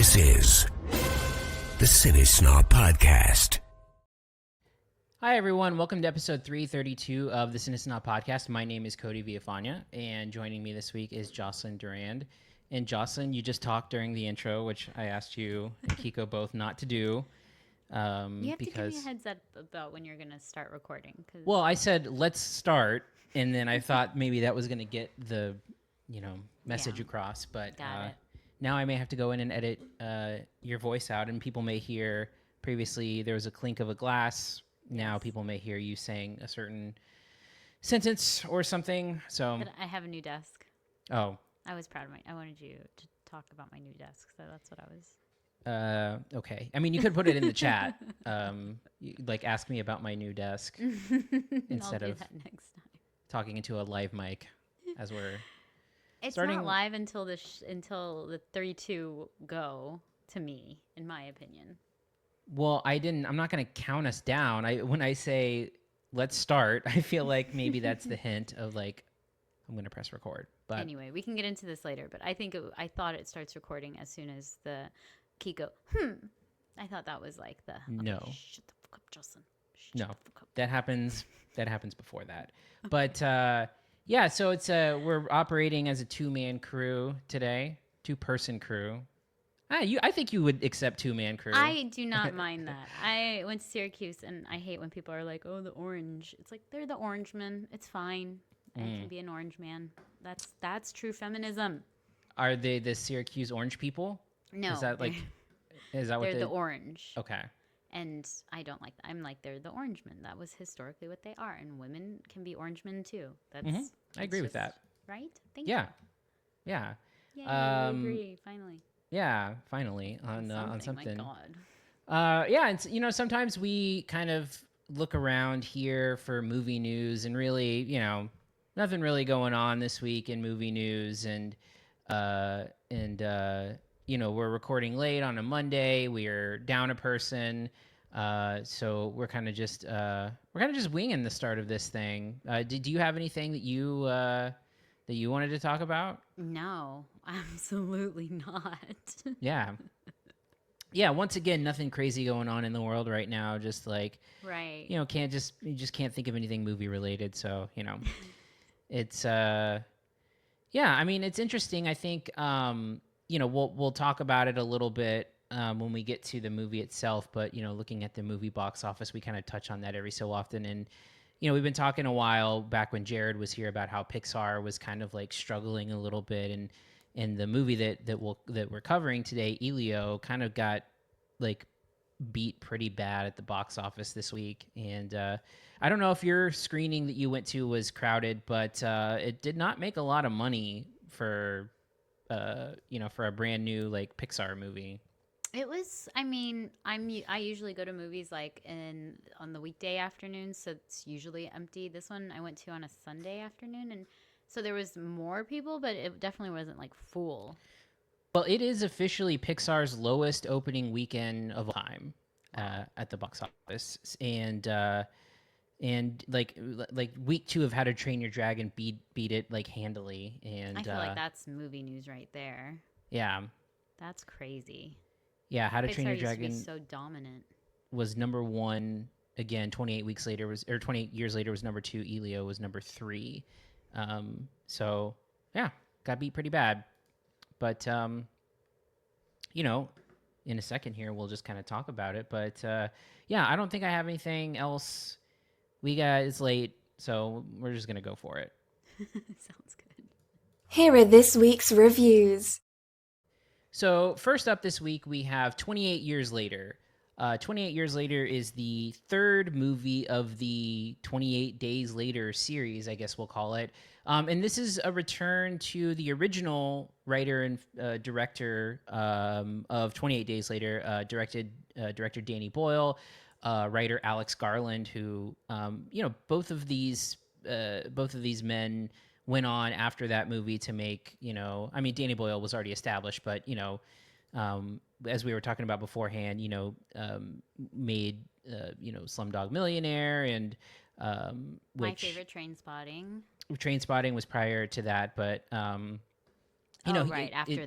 This is the CineSnob Podcast. Hi, everyone. Welcome to episode 332 of the CineSnob Podcast. My name is Cody Villafana, and joining me this week is Jocelyn Durand. And Jocelyn, you just talked during the intro, which I asked you and Kiko both not to do. You have to give me a heads up about when you're going to start recording. Well, I said, let's start, and then I thought maybe that was going to get the, message across. But now I may have to go in and edit your voice out, and people may hear previously there was a clink of a glass. Now people may hear you saying a certain sentence or something. So But I have a new desk. Oh. I was proud of I wanted you to talk about my new desk, so that's what I was. Okay. I mean, you could put it in the chat. Ask me about my new desk instead I'll do of that next time. talking into a live mic as we're It's starting. not live until the 3-2 go to me, in my opinion. Well, I'm not going to count us down. When I say let's start, I feel like maybe that's the hint of I'm going to press record. But anyway, we can get into this later. But I thought it starts recording as soon as the Kiko. I thought that was like the no. Shut the fuck up, Jocelyn. No, that happens. That happens before that. But yeah, so it's we're operating as a two-man crew today, two-person crew. I think you would accept two-man crew. I do not mind that. I went to Syracuse, and I hate when people are like, "Oh, the orange." It's like they're the orange men. It's fine. I can be an orange man. That's true feminism. Are they the Syracuse orange people? No. Is that what they're the orange? Okay. And I don't like that. I'm like, they're the orange men. That was historically what they are, and women can be orange men too. I agree with that. Right? Thank you. Yeah. Yeah. We agree. Finally. Yeah, finally on something. My God. Yeah, and sometimes we kind of look around here for movie news, and really, nothing really going on this week in movie news, and we're recording late on a Monday. We're down a person, so we're kind of just winging the start of this thing. Do you have anything that you wanted to talk about? No, absolutely not. Yeah. Once again, nothing crazy going on in the world right now. Just right. You just can't think of anything movie related. So it's I mean, it's interesting. I think we'll talk about it a little bit when we get to the movie itself. But looking at the movie box office, we kind of touch on that every so often. And we've been talking a while back when Jared was here about how Pixar was kind of struggling a little bit, and the movie that we're covering today, Elio, kind of got beat pretty bad at the box office this week. And I don't know if your screening that you went to was crowded, but it did not make a lot of money for a brand new Pixar movie. It was. I mean, I usually go to movies on the weekday afternoon, so it's usually empty. This one I went to on a Sunday afternoon, and so there was more people, but it definitely wasn't full. Well, it is officially Pixar's lowest opening weekend of all time at the box office, and week 2 of How to Train Your Dragon beat it handily. And I feel like that's movie news right there. Yeah, that's crazy. Yeah, How to Pixar Train Your used Dragon to be so dominant. Was number 1 again. 28 years later was number 2. Elio was number 3. So yeah, got beat pretty bad. But in a second here we'll just kind of talk about it. But I don't think I have anything else. It's late, so we're just gonna go for it. Sounds good. Here are this week's reviews. So first up this week, we have 28 Years Later. 28 Years Later is the third movie of the 28 Days Later series, I guess we'll call it. And this is a return to the original writer and director of 28 Days Later, director Danny Boyle, writer Alex Garland, who, both of these men went on after that movie to make, Danny Boyle was already established, but, as we were talking about beforehand, made, Slumdog Millionaire and, my favorite, Trainspotting. Trainspotting was prior to that, but, after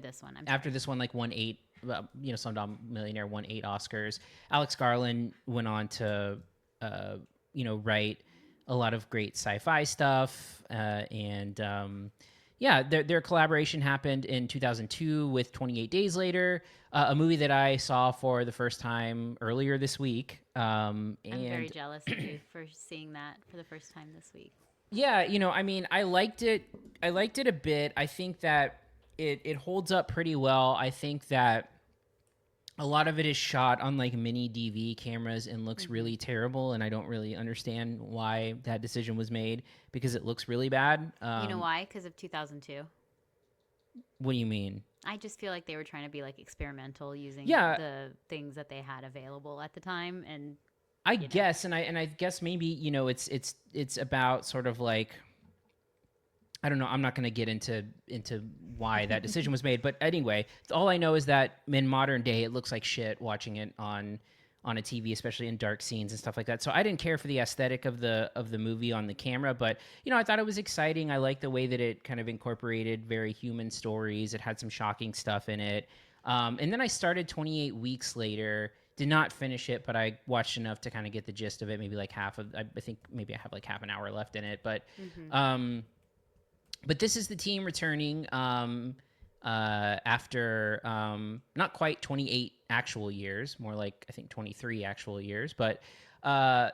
this one. After this one, won Slumdog Millionaire won 8 Oscars. Alex Garland went on to, write a lot of great sci-fi stuff. Their collaboration happened in 2002 with 28 Days Later, a movie that I saw for the first time earlier this week. I'm very jealous of you for seeing that for the first time this week. Yeah, I liked it. I liked it a bit. I think that it holds up pretty well. I think that a lot of it is shot on like mini DV cameras and looks really terrible, and I don't really understand why that decision was made because it looks really bad. You know why? Because of 2002. What do you mean? I just feel like they were trying to be like experimental using the things that they had available at the time, and I guess maybe it's about sort of like, I don't know. I'm not going to get into why that decision was made, but anyway, all I know is that in modern day, it looks like shit watching it on a TV, especially in dark scenes and stuff like that. So I didn't care for the aesthetic of the movie on the camera, but I thought it was exciting. I liked the way that it kind of incorporated very human stories. It had some shocking stuff in it, and then I started 28 Weeks Later. Did not finish it, but I watched enough to kind of get the gist of it. Maybe like I think maybe I have like half an hour left in it, but. But this is the team returning after not quite 28 actual years, more like I think 23 actual years. But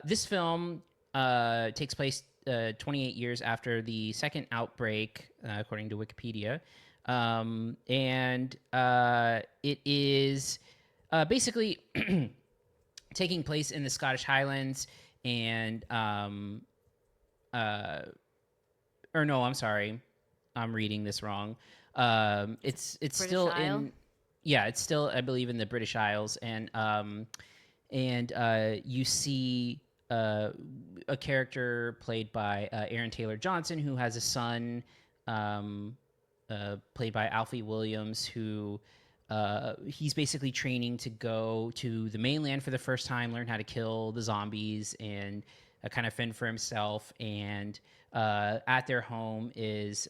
this film takes place 28 years after the second outbreak, according to Wikipedia. And it is basically taking place in the Scottish Highlands and or no, I'm sorry. I'm reading this wrong. It's still in, it's still, I believe, in the British Isles, and you see a character played by Aaron Taylor Johnson, who has a son, played by Alfie Williams, who he's basically training to go to the mainland for the first time, learn how to kill the zombies, and kind of fend for himself. And at their home is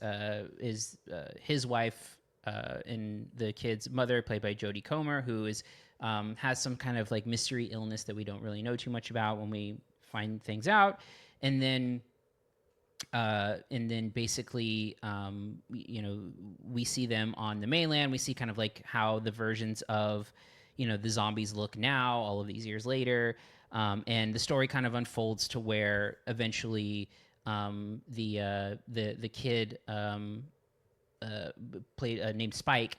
his wife and the kid's mother, played by Jodie Comer, who is has some kind of like mystery illness that we don't really know too much about when we find things out. And then basically, we see them on the mainland. We see kind of like how the versions of, the zombies look now, all of these years later. And the story kind of unfolds to where eventually the kid played named Spike,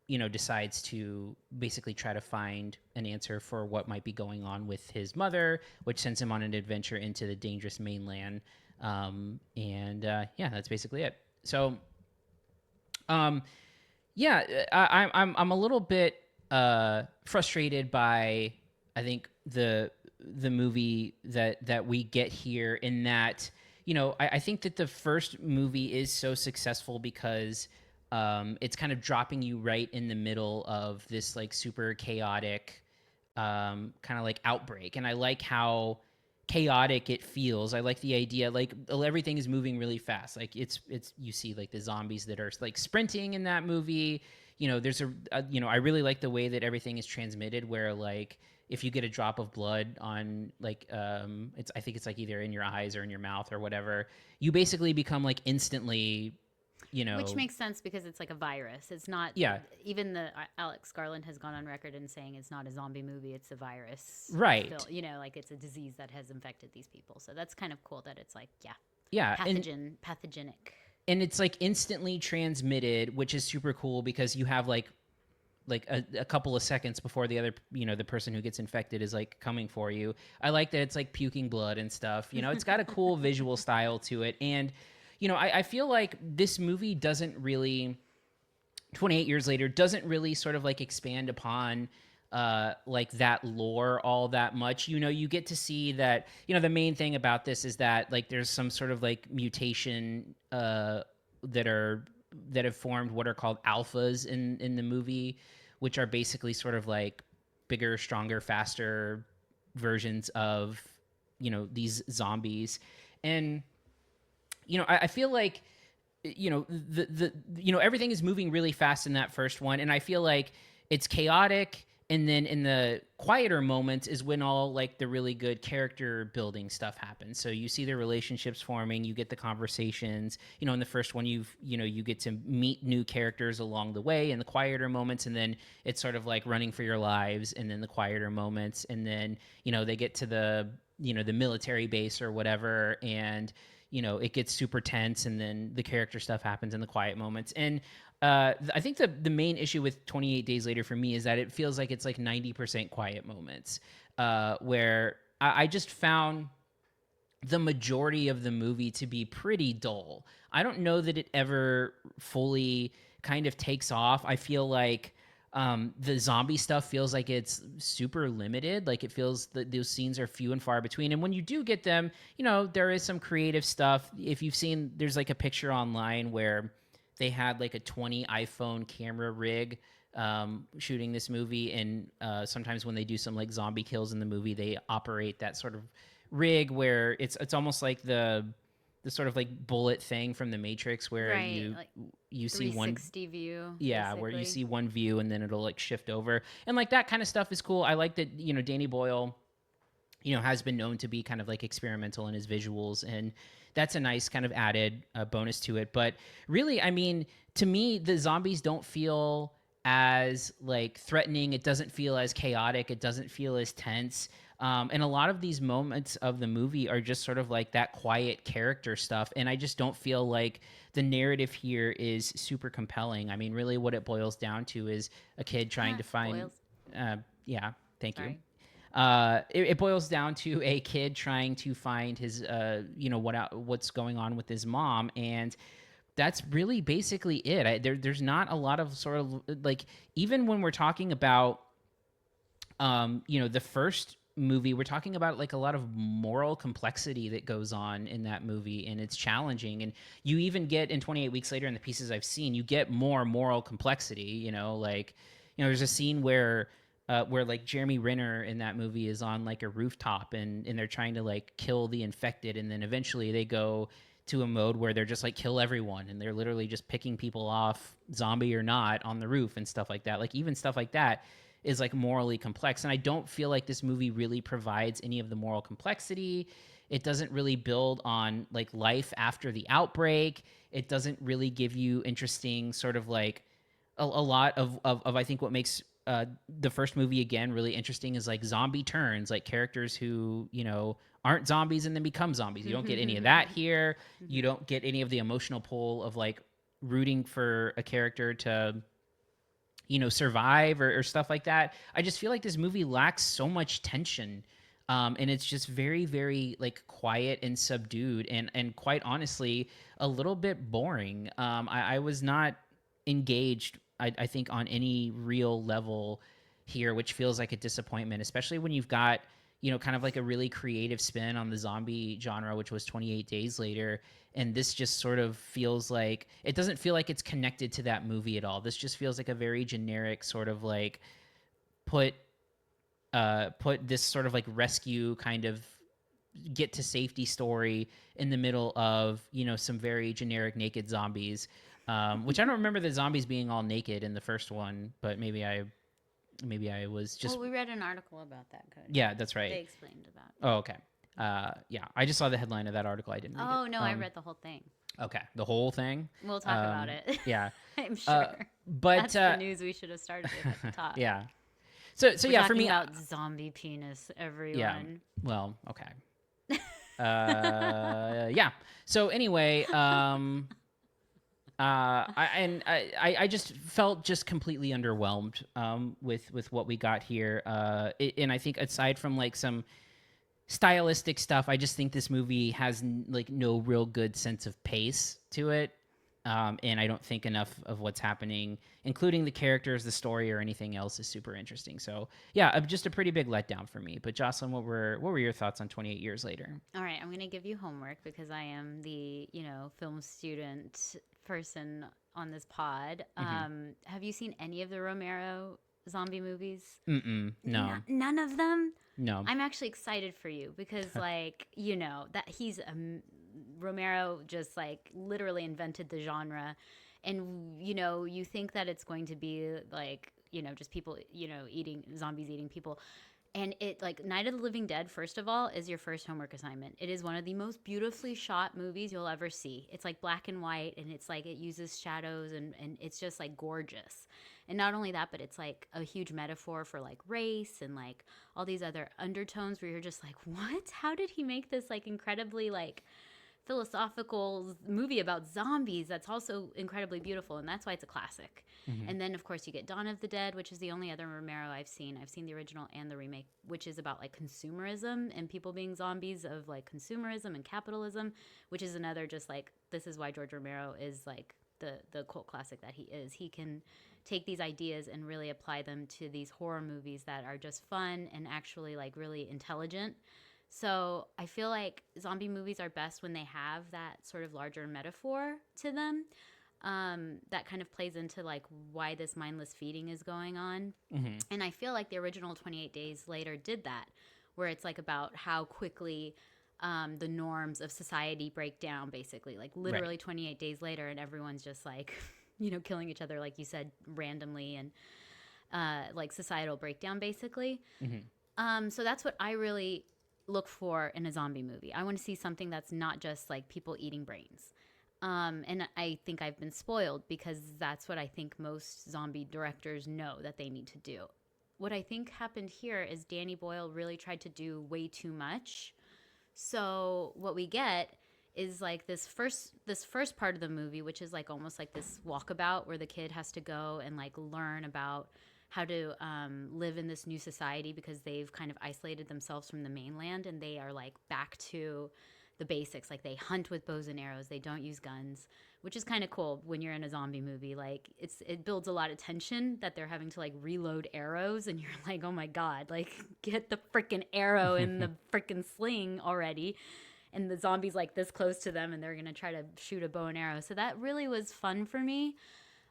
decides to basically try to find an answer for what might be going on with his mother, which sends him on an adventure into the dangerous mainland. That's basically it. So, I'm a little bit frustrated by, I think, the movie that we get here, in that, I think that the first movie is so successful because it's kind of dropping you right in the middle of this like super chaotic kind of like outbreak. And I like how chaotic it feels. I like the idea, like everything is moving really fast. Like it's you see like the zombies that are like sprinting in that movie. There's I really like the way that everything is transmitted, where like if you get a drop of blood on like I think it's like either in your eyes or in your mouth or whatever, you basically become like instantly, which makes sense because it's like a virus. It's not. Yeah. Even Alex Garland has gone on record in saying it's not a zombie movie; it's a virus. Right. Like it's a disease that has infected these people. So that's kind of cool that it's like pathogenic. And it's like instantly transmitted, which is super cool because you have like a couple of seconds before the other, the person who gets infected is like coming for you. I like that it's like puking blood and stuff. It's got a cool visual style to it. And, I feel like this movie doesn't really, 28 years later, doesn't really sort of like expand upon like that lore all that much. You get to see that, the main thing about this is that like there's some sort of like mutation that have formed what are called alphas in the movie, which are basically sort of like bigger, stronger, faster versions of, these zombies. And, I feel like everything is moving really fast in that first one, and I feel like it's chaotic. And then in the quieter moments is when all like the really good character building stuff happens. So you see their relationships forming, you get the conversations. In the first one, you get to meet new characters along the way in the quieter moments, and then it's sort of like running for your lives, and then the quieter moments, and then they get to the the military base or whatever, and it gets super tense, and then the character stuff happens in the quiet moments. And I think the main issue with 28 Days Later for me is that it feels like it's like 90% quiet moments, where I just found the majority of the movie to be pretty dull. I don't know that it ever fully kind of takes off. I feel like the zombie stuff feels like it's super limited. Like it feels that those scenes are few and far between. And when you do get them, there is some creative stuff. If you've seen, there's like a picture online where they had like a 20 iPhone camera rig shooting this movie, and sometimes when they do some like zombie kills in the movie, they operate that sort of rig where it's almost like the sort of like bullet thing from the Matrix, where you see one 360 view. Yeah, basically. where you see one view and then it'll like shift over, and like that kind of stuff is cool. I like that Danny Boyle has been known to be kind of like experimental in his visuals, and that's a nice kind of added bonus to it. But really, I mean, to me, the zombies don't feel as like threatening. It doesn't feel as chaotic. It doesn't feel as tense. And a lot of these moments of the movie are just sort of like that quiet character stuff. And I just don't feel like the narrative here is super compelling. I mean, really what it boils down to is a kid trying to find... yeah, thank you. It boils down to a kid trying to find his, what's going on with his mom, and that's really basically it. There's not a lot of sort of like, even when we're talking about, the first movie, we're talking about like a lot of moral complexity that goes on in that movie, and it's challenging. And you even get in 28 Weeks Later, in the pieces I've seen, you get more moral complexity. There's a scene where like Jeremy Renner in that movie is on like a rooftop, and they're trying to like kill the infected, and then eventually they go to a mode where they're just like kill everyone, and they're literally just picking people off, zombie or not, on the roof and stuff like that. Like even stuff like that is like morally complex, and I don't feel like this movie really provides any of the moral complexity. It doesn't really build on like life after the outbreak. It doesn't really give you interesting sort of like a lot of I think what makes the first movie again really interesting is like zombie turns, like characters who aren't zombies and then become zombies. You don't get any of that here. You don't get any of the emotional pull of like rooting for a character to survive or stuff like that. I just feel like this movie lacks so much tension, and it's just very, very like quiet and subdued, and quite honestly a little bit boring. I was not engaged, I think, on any real level here, which feels like a disappointment, especially when you've got, kind of like a really creative spin on the zombie genre, which was 28 Days Later. And this just sort of feels like, it doesn't feel like it's connected to that movie at all. This just feels like a very generic sort of like put this sort of like rescue kind of get to safety story in the middle of, some very generic naked zombies. Which I don't remember the zombies being all naked in the first one, but maybe I was just... Well, we read an article about that, Cody. Yeah, that's right. They explained about it. Oh, okay. Yeah, I just saw the headline of that article. I didn't read it. Oh, no, I read the whole thing. Okay, the whole thing? We'll talk about it. Yeah. I'm sure. But that's the news we should have started with at the top. Yeah. So yeah, for me... about zombie penis, everyone. Yeah. Well, okay. Yeah. So anyway... I just felt just completely underwhelmed with what we got here, and I think aside from like some stylistic stuff, I just think this movie has like no real good sense of pace to it, and I don't think enough of what's happening, including the characters, the story, or anything else, is super interesting. So yeah, just a pretty big letdown for me. But Jocelyn, what were your thoughts on 28 Years Later? All right, I'm gonna give you homework because I am the film student person on this pod. Have you seen any of the Romero zombie movies? No. None of them? No. I'm actually excited for you because like, that he's Romero just like literally invented the genre. And, you know, you think that it's going to be like, you know, just people, you know, zombies eating people. And it, like, Night of the Living Dead, first of all, is your first homework assignment. It is one of the most beautifully shot movies you'll ever see. It's like black and white, and it's like it uses shadows, and it's just like gorgeous. And not only that, but it's like a huge metaphor for like race and like all these other undertones where you're just like, what? How did he make this like incredibly like philosophical movie about zombies that's also incredibly beautiful? And that's why it's a classic. And then of course you get Dawn of the Dead, which is the only other Romero I've seen the original and the remake, which is about like consumerism and people being zombies of like consumerism and capitalism, which is another just like, this is why George Romero is like the cult classic that he is. He can take these ideas and really apply them to these horror movies that are just fun and actually like really intelligent. So I feel like zombie movies are best when they have that sort of larger metaphor to them, that kind of plays into like why this mindless feeding is going on. And I feel like the original 28 Days Later did that, where it's like about how quickly the norms of society break down, basically, like literally 28 days later, and everyone's just like, you know, killing each other, like you said, randomly, and like societal breakdown, basically. So that's what I really look for in a zombie movie. I want to see something that's not just like people eating brains. And I think I've been spoiled because that's what I think most zombie directors know that they need to do. What I think happened here is Danny Boyle really tried to do way too much. So what we get is like this first part of the movie, which is like almost like this walkabout where the kid has to go and like learn about how to live in this new society because they've kind of isolated themselves from the mainland, and they are like back to the basics. Like they hunt with bows and arrows. They don't use guns, which is kind of cool when you're in a zombie movie. Like it builds a lot of tension that they're having to like reload arrows, and you're like, oh my God, like get the freaking arrow in the freaking sling already. And the zombie's like this close to them, and they're going to try to shoot a bow and arrow. So that really was fun for me.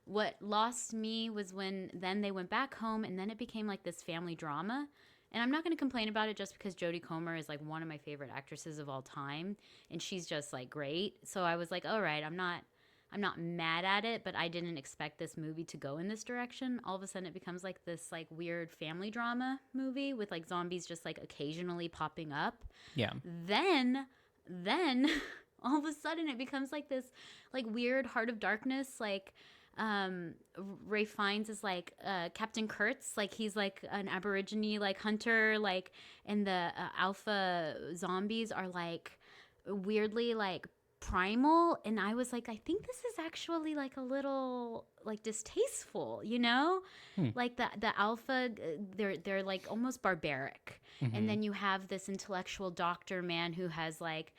What lost me was when then they went back home, and then it became like this family drama. And I'm not going to complain about it just because Jodie Comer is like one of my favorite actresses of all time, and she's just like great. So I was like, all right, I'm not mad at it, but I didn't expect this movie to go in this direction. All of a sudden it becomes like this like weird family drama movie with like zombies just like occasionally popping up. Yeah. Then all of a sudden it becomes like this like weird Heart of Darkness, like Ray Fiennes is like Captain Kurtz, like he's like an Aborigine like hunter, like, and the alpha zombies are like weirdly like primal, and I was like, I think this is actually like a little like distasteful, you know? Like the alpha, they're like almost barbaric, and then you have this intellectual doctor man who has like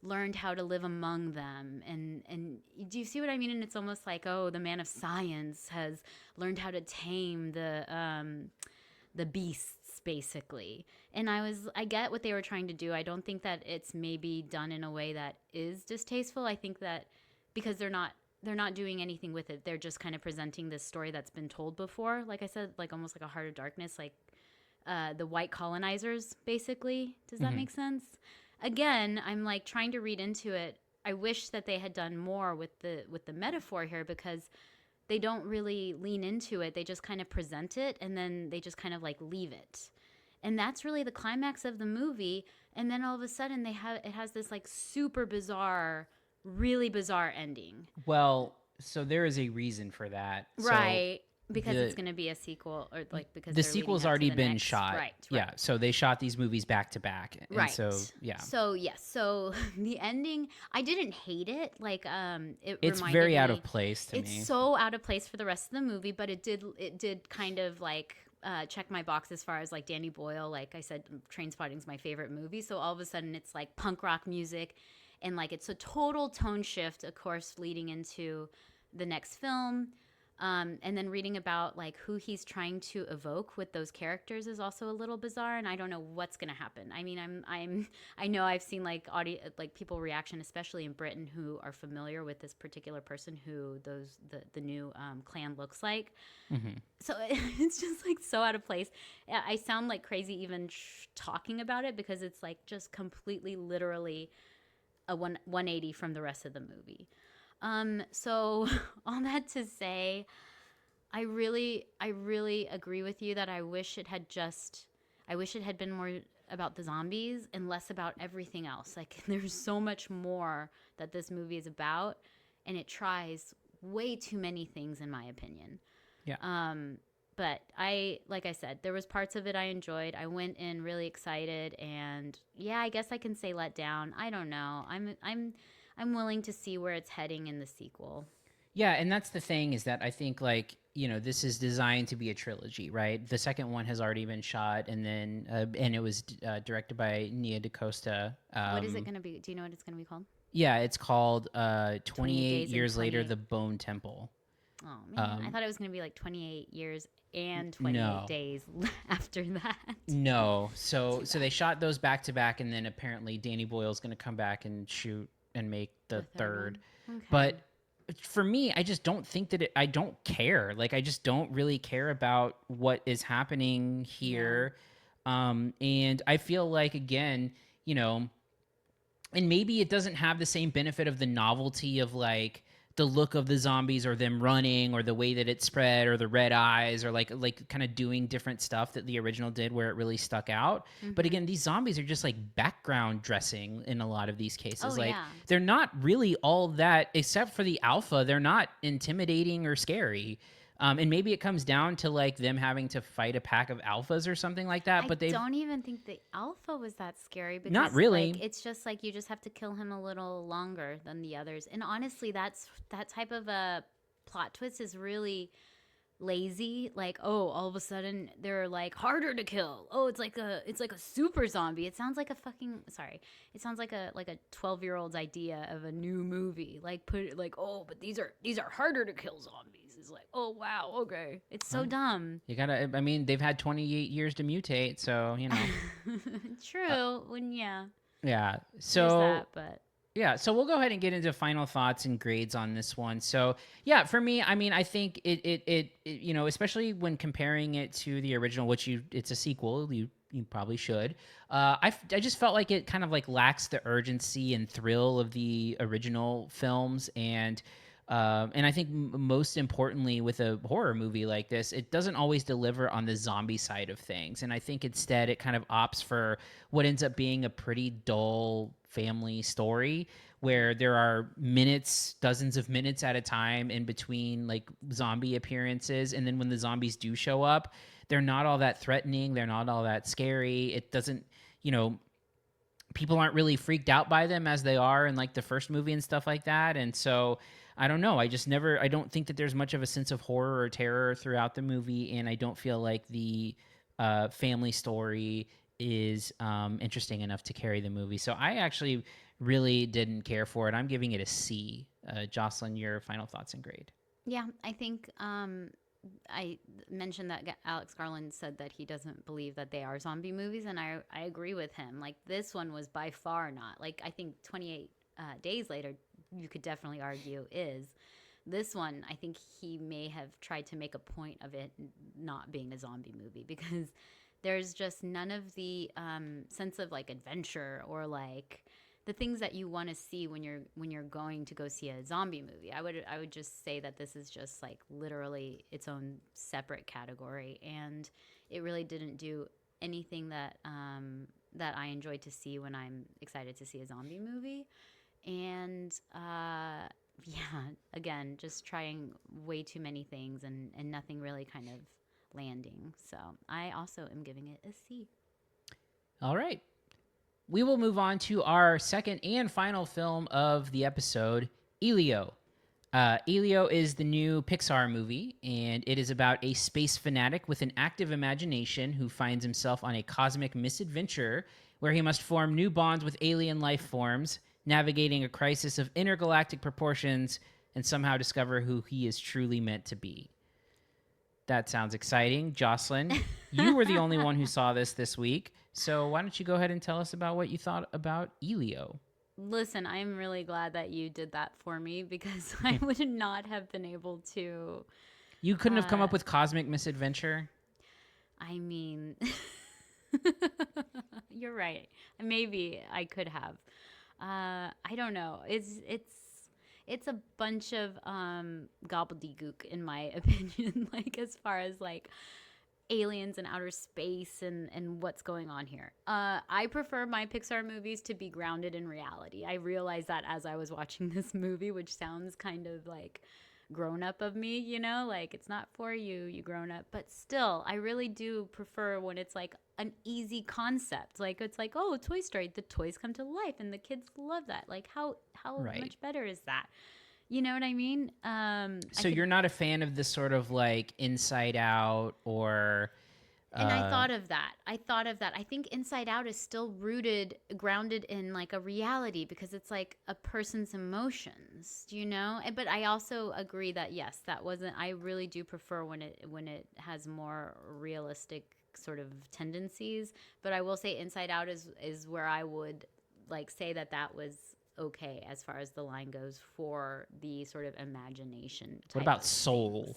learned how to live among them, and do you see what I mean? And it's almost like, oh, the man of science has learned how to tame the beasts, basically. And I get what they were trying to do. I don't think that it's maybe done in a way that is distasteful. I think that because they're not doing anything with it, they're just kind of presenting this story that's been told before, like I said, like almost like a Heart of Darkness, like the white colonizers, basically. Does that make sense? Again, I'm like trying to read into it. I wish that they had done more with the metaphor here, because they don't really lean into it. They just kind of present it, and then they just kind of like leave it. And that's really the climax of the movie. And then all of a sudden it has this like super bizarre, really bizarre ending. Well, so there is a reason for that. Right. Because it's going to be a sequel, or like because the sequel's already been shot. Right. Yeah. So they shot these movies back to back. And right. So yeah. So yes. So the ending, I didn't hate it. Like it's very out of place to me. It's so out of place for the rest of the movie, but it did kind of like check my box as far as like Danny Boyle. Like I said, Trainspotting's my favorite movie. So all of a sudden it's like punk rock music, and like it's a total tone shift, of course, leading into the next film. And then reading about like who he's trying to evoke with those characters is also a little bizarre, and I don't know what's gonna happen. I mean, I know I've seen like people reaction, especially in Britain, who are familiar with this particular person who the new clan looks like. So it's just like so out of place. I sound like crazy even talking about it, because it's like just completely literally a 180 from the rest of the movie. So all that to say, I really agree with you that I wish it had been more about the zombies and less about everything else. Like, there's so much more that this movie is about, and it tries way too many things, in my opinion. Yeah. But like I said, there was parts of it I enjoyed. I went in really excited, and yeah, I guess I can say let down. I don't know. I'm willing to see where it's heading in the sequel. Yeah, and that's the thing, is that I think, like, this is designed to be a trilogy, right? The second one has already been shot, and then and it was directed by Nia DaCosta. What is it going to be? Do you know what it's going to be called? Yeah, it's called 28 Years Later, 28. The Bone Temple. Oh, man. I thought it was going to be like 28 years and 28 days after that. No. So they shot those back to back, and then apparently Danny Boyle's going to come back and shoot and make the third. Okay. But for me, I just don't think that I don't care. Like, I just don't really care about what is happening here. Yeah. And I feel like, again, and maybe it doesn't have the same benefit of the novelty of, like, the look of the zombies or them running or the way that it spread or the red eyes or like kind of doing different stuff that the original did where it really stuck out. Mm-hmm. But again, these zombies are just like background dressing in a lot of these cases. They're not really all that, except for the alpha. They're not intimidating or scary. And maybe it comes down to like them having to fight a pack of alphas or something like that. But they don't even think the alpha was that scary. Because, not really. Like, it's just like you just have to kill him a little longer than the others. And honestly, that type of a plot twist is really lazy. Like, oh, all of a sudden they're like harder to kill. Oh, it's like a super zombie. It sounds like it sounds like a 12-year-old's idea of a new movie. Like, put it like, oh, but these are harder to kill zombies. It's like, oh wow, okay. It's so dumb. You gotta. I mean, they've had 28 years to mutate, so True. Yeah. So. There's that, but. Yeah, so we'll go ahead and get into final thoughts and grades on this one. So, yeah, for me, I mean, I think it especially when comparing it to the original, which it's a sequel, you probably should. I just felt like it kind of like lacks the urgency and thrill of the original films, and I think most importantly with a horror movie like this, it doesn't always deliver on the zombie side of things. And I think instead it kind of opts for what ends up being a pretty dull family story where there are dozens of minutes at a time in between like zombie appearances. And then when the zombies do show up, they're not all that threatening. They're not all that scary. It doesn't, people aren't really freaked out by them as they are in like the first movie and stuff like that. And so I don't know. I don't think that there's much of a sense of horror or terror throughout the movie. And I don't feel like the family story is interesting enough to carry the movie. So I actually really didn't care for it. I'm giving it a C. Jocelyn, your final thoughts and grade. Yeah, I think I mentioned that Alex Garland said that he doesn't believe that they are zombie movies, and I agree with him. Like, this one was by far not. Like, I think 28 Days Later, you could definitely argue is. This one, I think he may have tried to make a point of it not being a zombie movie, because there's just none of the sense of like adventure or like the things that you want to see when you're going to go see a zombie movie. I would just say that this is just like literally its own separate category, and it really didn't do anything that that I enjoyed to see when I'm excited to see a zombie movie. And again, just trying way too many things and nothing really kind of landing. So I also am giving it a C. All right. We will move on to our second and final film of the episode, Elio. Elio is the new Pixar movie, and it is about a space fanatic with an active imagination who finds himself on a cosmic misadventure where he must form new bonds with alien life forms, navigating a crisis of intergalactic proportions, and somehow discover who he is truly meant to be. That sounds exciting. Jocelyn, you were the only one who saw this week. So why don't you go ahead and tell us about what you thought about Elio? Listen, I'm really glad that you did that for me, because I would not have been able to. You couldn't have come up with Cosmic Misadventure? I mean, you're right. Maybe I could have. I don't know. It's a bunch of gobbledygook in my opinion, like as far as like aliens and outer space and what's going on here. I prefer my Pixar movies to be grounded in reality. I realized that as I was watching this movie, which sounds kind of like grown up of me, you know, like it's not for you, you grown up, but still I really do prefer when it's like an easy concept. Like it's like, oh, Toy Story, the toys come to life and the kids love that. Like how much better is that? You know what I mean? So you're not a fan of this sort of like Inside Out or... And I thought of that. I think Inside Out is still grounded in like a reality because it's like a person's emotions, you know? But I also agree that yes, that wasn't, I really do prefer when it has more realistic sort of tendencies. But I will say Inside Out is where I would like say that was okay as far as the line goes for the sort of imagination. What about Soul?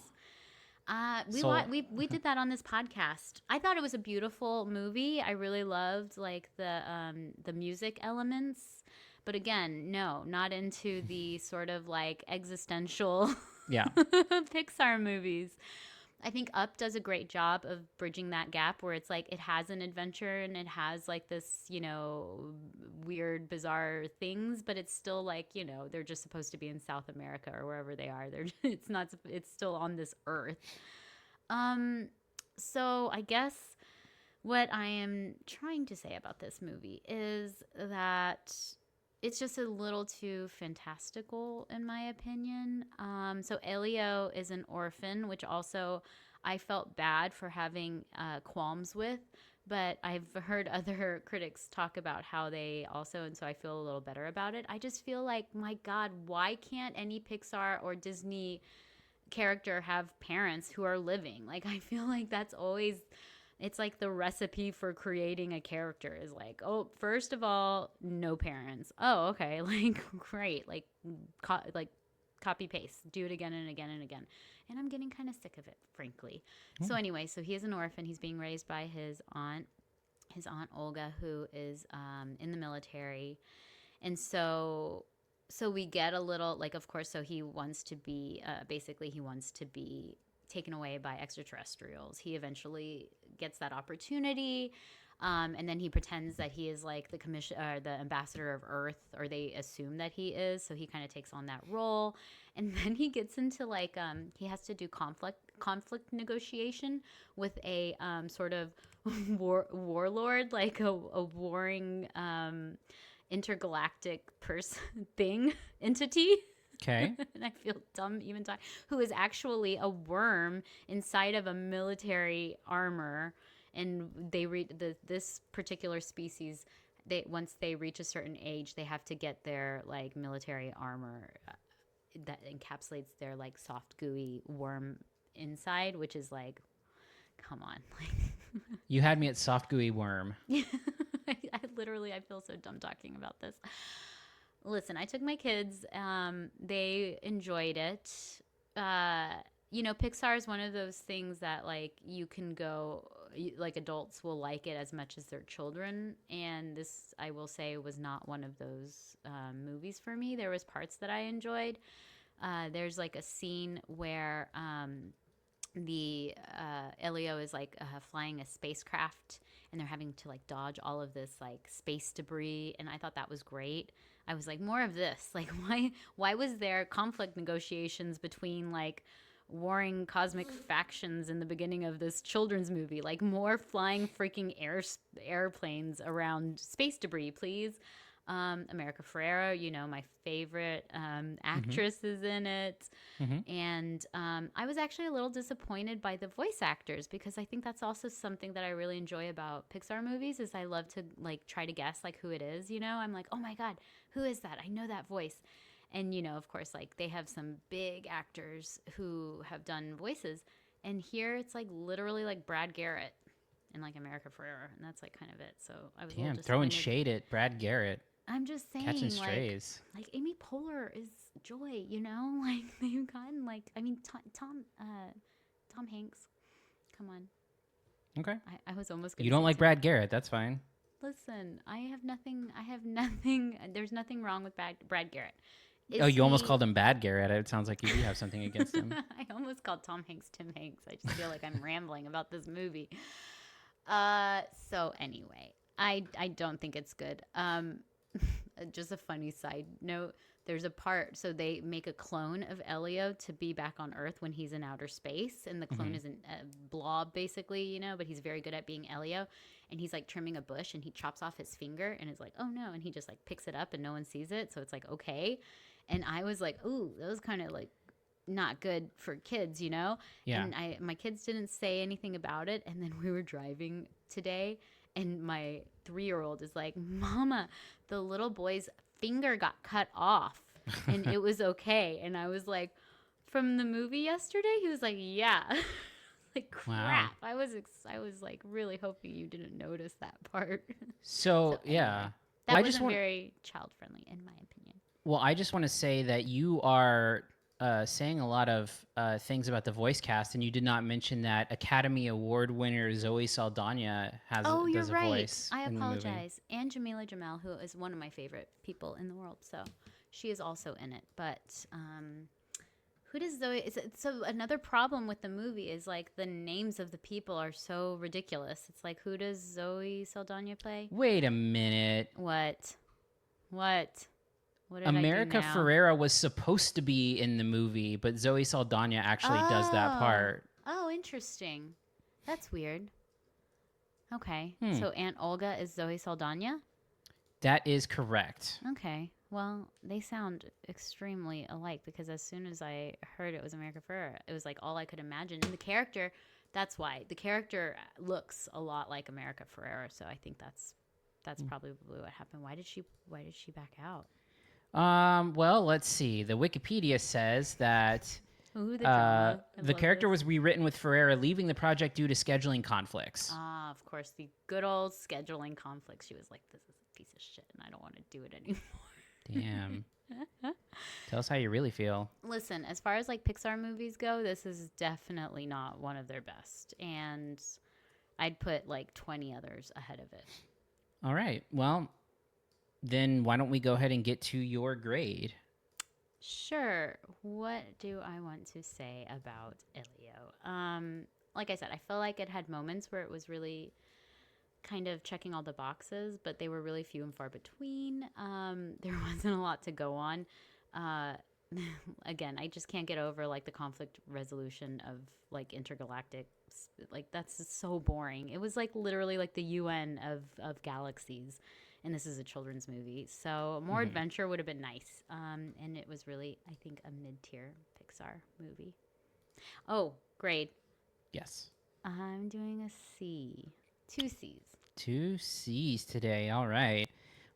We did that on this podcast. I thought it was a beautiful movie. I really loved like the music elements, but again, no, not into the sort of like existential Pixar movies. I think Up does a great job of bridging that gap where it's like it has an adventure and it has like this, you know, weird, bizarre things, but it's still like, you know, they're just supposed to be in South America or wherever they are. It's still on this earth. So I guess what I am trying to say about this movie is that it's just a little too fantastical, in my opinion. So Elio is an orphan, which also I felt bad for having qualms with. But I've heard other critics talk about how they also, and so I feel a little better about it. I just feel like, my God, why can't any Pixar or Disney character have parents who are living? Like, I feel like that's always... It's like the recipe for creating a character is like, oh, first of all, no parents. Oh, okay, like great, like copy paste, do it again and again and again. And I'm getting kind of sick of it, frankly. So anyway, so he is an orphan. He's being raised by his aunt Olga, who is in the military, and so we get a little like, of course, so he wants to be taken away by extraterrestrials. He eventually gets that opportunity, and then he pretends that he is like the ambassador of Earth, or they assume that he is. So he kind of takes on that role, and then he gets into like he has to do conflict negotiation with a sort of warlord, like a warring intergalactic entity. Okay. And I feel dumb even talking. Who is actually a worm inside of a military armor, and this particular species. Once they reach a certain age, they have to get their like military armor that encapsulates their like soft gooey worm inside, which is like, come on, like. You had me at soft gooey worm. I feel so dumb talking about this. Listen, I took my kids. They enjoyed it. You know, Pixar is one of those things that, like, you can go, like, adults will like it as much as their children. And this, I will say, was not one of those movies for me. There was parts that I enjoyed. There's, like, a scene where Elio is, like, flying a spacecraft, and they're having to, like, dodge all of this, like, space debris. And I thought that was great. I was like, more of this. Like, why was there conflict negotiations between, like, warring cosmic factions in the beginning of this children's movie? Like, more flying freaking airplanes around space debris, please. America Ferrera, you know, my favorite actress is in it. And I was actually a little disappointed by the voice actors, because I think that's also something that I really enjoy about Pixar movies is I love to, like, try to guess, like, who it is, you know? I'm like, oh my God, who is that? I know that voice. And, you know, of course, like, they have some big actors who have done voices. And here it's, like, literally, like, Brad Garrett and, like, America Ferrera. And that's, like, kind of it. So I was a little disappointed. Throwing shade at Brad Garrett. I'm just saying, catching strays. Like Amy Poehler is joy, you know? Like, they've gotten, like, I mean, Tom Hanks. Come on. Okay. I was almost gonna You don't say like Brad Garrett. That's fine. Listen, I have nothing. There's nothing wrong with Brad Garrett. You almost called him Bad Garrett. It sounds like you do have something against him. I almost called Tom Hanks Tim Hanks. I just feel like I'm rambling about this movie. So anyway, I don't think it's good. Just a funny side note. There's a part, so they make a clone of Elio to be back on Earth when he's in outer space, and the clone is a blob, basically, but he's very good at being Elio, and he's, like, trimming a bush, and he chops off his finger, and is like, oh, no, and he just, like, picks it up, and no one sees it, so it's like, okay, and I was like, ooh, that was kind of, like, not good for kids, Yeah. And my kids didn't say anything about it, and then we were driving today, and my 3-year-old is like, Mama, the little boy's finger got cut off and it was okay. And I was like, from the movie yesterday? He was like, yeah. Like, crap. Wow. I was like really hoping you didn't notice that part. So anyway, yeah. That wasn't very child friendly in my opinion. Well, I just want to say that you are saying a lot of things about the voice cast, and you did not mention that Academy Award winner Zoe Saldana does a voice. I apologize. And Jamila Jamil, who is one of my favorite people in the world, so she is also in it. But who does Zoe? So another problem with the movie is like the names of the people are so ridiculous. It's like, who does Zoe Saldana play? Wait a minute. What? America Ferrera was supposed to be in the movie, but Zoe Saldana actually does that part. Oh, interesting. That's weird. Okay. So Aunt Olga is Zoe Saldana? That is correct. Okay. Well, they sound extremely alike because as soon as I heard it was America Ferrera, it was like all I could imagine. And the character, that's why. The character looks a lot like America Ferrera, so I think that's probably what happened. Why did she back out? Well, let's see. The Wikipedia says that the character was rewritten with Ferrera leaving the project due to scheduling conflicts. Ah, of course, the good old scheduling conflicts. She was like, this is a piece of shit, and I don't want to do it anymore. Damn. Tell us how you really feel. Listen, as far as like Pixar movies go, this is definitely not one of their best, and I'd put like 20 others ahead of it. All right. Well, then why don't we go ahead and get to your grade? Sure. What do I want to say about Elio? Like I said, I feel like it had moments where it was really kind of checking all the boxes, but they were really few and far between. There wasn't a lot to go on. Again, I just can't get over like the conflict resolution of like intergalactic, like that's just so boring. It was like literally like the UN of galaxies. And this is a children's movie. So more adventure would have been nice. And it was really, I think, a mid-tier Pixar movie. Oh, grade. Yes. I'm doing a C. 2 C's. 2 C's today. All right.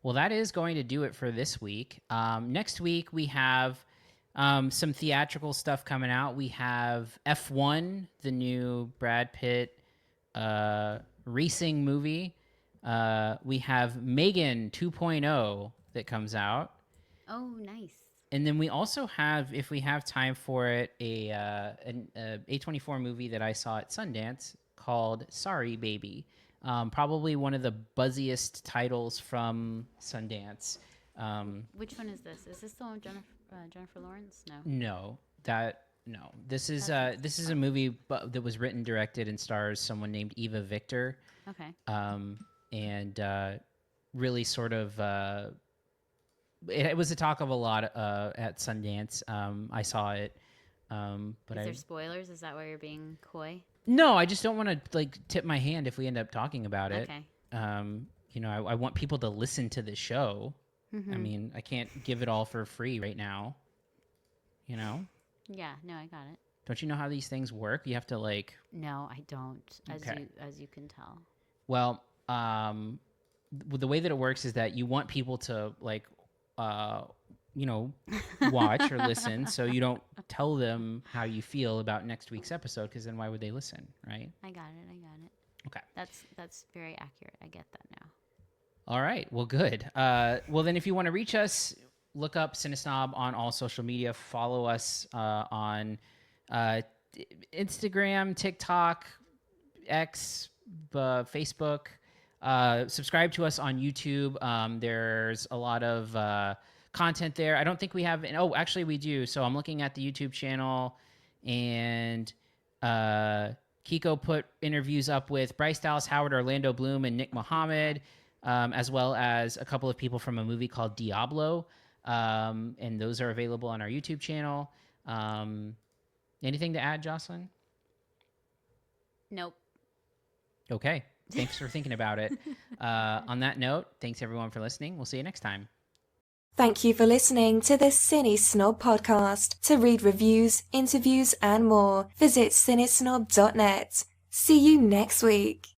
Well, that is going to do it for this week. Next week, we have some theatrical stuff coming out. We have F1, the new Brad Pitt racing movie. We have Megan 2.0 that comes out. Oh, nice. And then we also have, if we have time for it, an A24 movie that I saw at Sundance called Sorry Baby. Probably one of the buzziest titles from Sundance. Which one is this? Is this the one with Jennifer Lawrence? No. No. This is a movie that was written, directed, and stars someone named Eva Victor. Okay. And really sort of it was the talk of a lot at Sundance. I saw it. But is there spoilers? Is that why you're being coy? No, I just don't want to like tip my hand if we end up talking about it. Okay. I want people to listen to the show. Mm-hmm. I mean, I can't give it all for free right now. Yeah, no, I got it. Don't you know how these things work? You have to like. No, I don't. Okay. As you can tell. Well, the way that it works is that you want people to like, watch or listen, so you don't tell them how you feel about next week's episode, because then why would they listen, right? I got it. Okay. That's very accurate. I get that now. All right. Well, good. Well, then if you want to reach us, look up CineSnob on all social media. Follow us on Instagram, TikTok, X, Facebook. Subscribe to us on YouTube. There's a lot of content there. I don't think we have. Oh, actually, we do. So I'm looking at the YouTube channel, and Kiko put interviews up with Bryce Dallas Howard, Orlando Bloom, and Nick Mohammed, as well as a couple of people from a movie called Diablo. And those are available on our YouTube channel. Anything to add, Jocelyn? Nope. Okay. Thanks for thinking about it. On that note, thanks everyone for listening. We'll see you next time. Thank you for listening to the CineSnob Podcast. To read reviews, interviews, and more, visit cinesnob.net. See you next week.